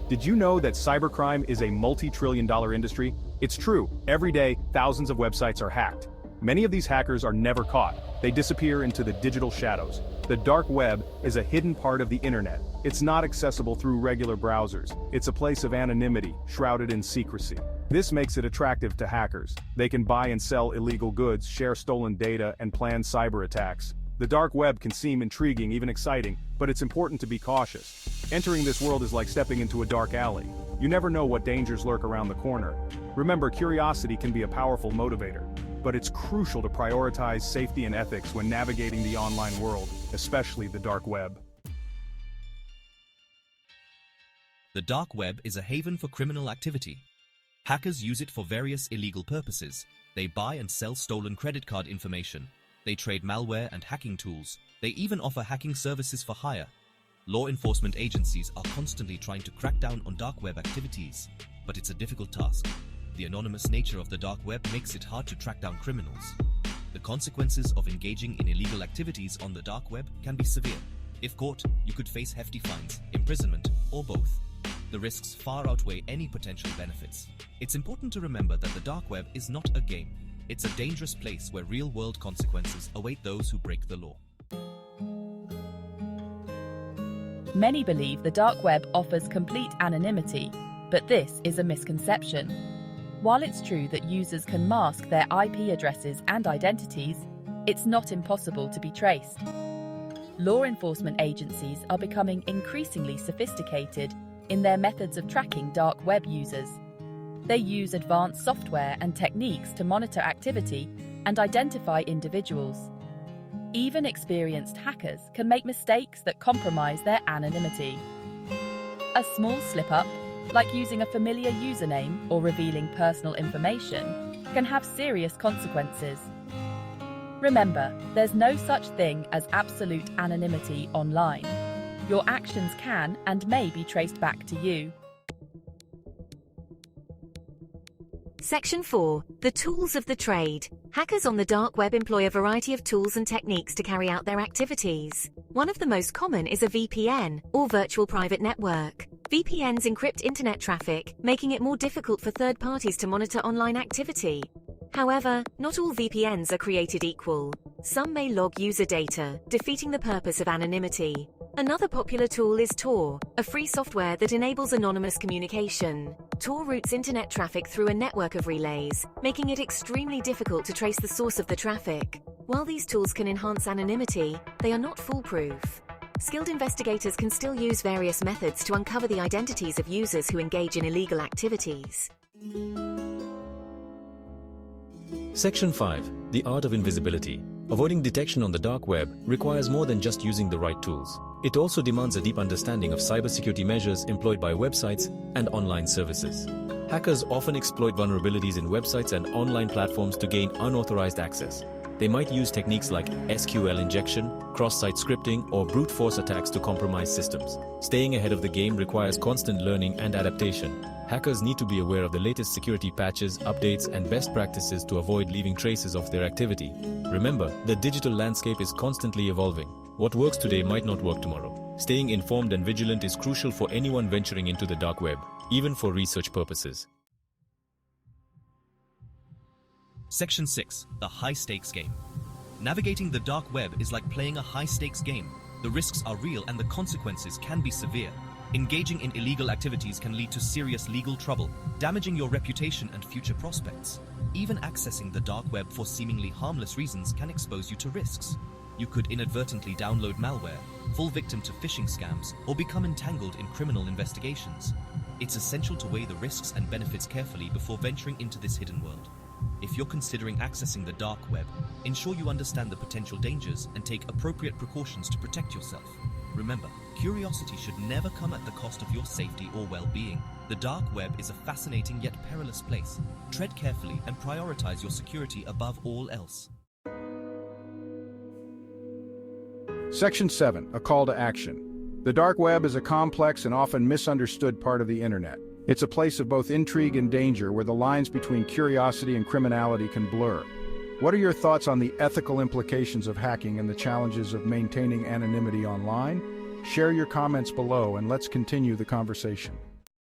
Did you know that cybercrime is a multi-trillion-dollar industry? It's true. Every day, thousands of websites are hacked. Many of these hackers are never caught. They disappear into the digital shadows. The dark web is a hidden part of the internet. It's not accessible through regular browsers. It's a place of anonymity, shrouded in secrecy. This makes it attractive to hackers. They can buy and sell illegal goods, share stolen data, and plan cyber attacks. The dark web can seem intriguing, even exciting, but it's important to be cautious. Entering this world is like stepping into a dark alley. You never know what dangers lurk around the corner. Remember, curiosity can be a powerful motivator, but it's crucial to prioritize safety and ethics when navigating the online world, especially the dark web. The dark web is a haven for criminal activity. Hackers use it for various illegal purposes. They buy and sell stolen credit card information. They trade malware and hacking tools. They even offer hacking services for hire. Law enforcement agencies are constantly trying to crack down on dark web activities, but it's a difficult task. The anonymous nature of the dark web makes it hard to track down criminals. The consequences of engaging in illegal activities on the dark web can be severe. If caught, you could face hefty fines, imprisonment, or both. The risks far outweigh any potential benefits. It's important to remember that the dark web is not a game. It's a dangerous place where real-world consequences await those who break the law. Many believe the dark web offers complete anonymity, but this is a misconception. While it's true that users can mask their IP addresses and identities, it's not impossible to be traced. Law enforcement agencies are becoming increasingly sophisticated in their methods of tracking dark web users. They use advanced software and techniques to monitor activity and identify individuals. Even experienced hackers can make mistakes that compromise their anonymity. A small slip-up, like using a familiar username or revealing personal information, can have serious consequences. Remember, there's no such thing as absolute anonymity online. Your actions can and may be traced back to you. Section 4. The tools of the trade. Hackers on the dark web employ a variety of tools and techniques to carry out their activities. One of the most common is a VPN, or virtual private network. VPNs encrypt internet traffic, making it more difficult for third parties to monitor online activity. However, not all VPNs are created equal. Some may log user data, defeating the purpose of anonymity. Another popular tool is Tor, a free software that enables anonymous communication. Tor routes internet traffic through a network of relays, making it extremely difficult to trace the source of the traffic. While these tools can enhance anonymity, they are not foolproof. Skilled investigators can still use various methods to uncover the identities of users who engage in illegal activities. Section 5. The art of invisibility. Avoiding detection on the dark web requires more than just using the right tools. It also demands a deep understanding of cybersecurity measures employed by websites and online services. Hackers often exploit vulnerabilities in websites and online platforms to gain unauthorized access. They might use techniques like SQL injection, cross-site scripting, or brute force attacks to compromise systems. Staying ahead of the game requires constant learning and adaptation. Hackers need to be aware of the latest security patches, updates, and best practices to avoid leaving traces of their activity. Remember, the digital landscape is constantly evolving. What works today might not work tomorrow. Staying informed and vigilant is crucial for anyone venturing into the dark web, even for research purposes. Section 6. The high-stakes game. Navigating the dark web is like playing a high-stakes game. The risks are real and the consequences can be severe. Engaging in illegal activities can lead to serious legal trouble, damaging your reputation and future prospects. Even accessing the dark web for seemingly harmless reasons can expose you to risks. You could inadvertently download malware, fall victim to phishing scams, or become entangled in criminal investigations. It's essential to weigh the risks and benefits carefully before venturing into this hidden world. If you're considering accessing the dark web, ensure you understand the potential dangers and take appropriate precautions to protect yourself. Remember, curiosity should never come at the cost of your safety or well-being. The dark web is a fascinating yet perilous place. Tread carefully and prioritize your security above all else. Section 7. A call to action. The dark web is a complex and often misunderstood part of the internet. It's a place of both intrigue and danger where the lines between curiosity and criminality can blur. What are your thoughts on the ethical implications of hacking and the challenges of maintaining anonymity online? Share your comments below and let's continue the conversation.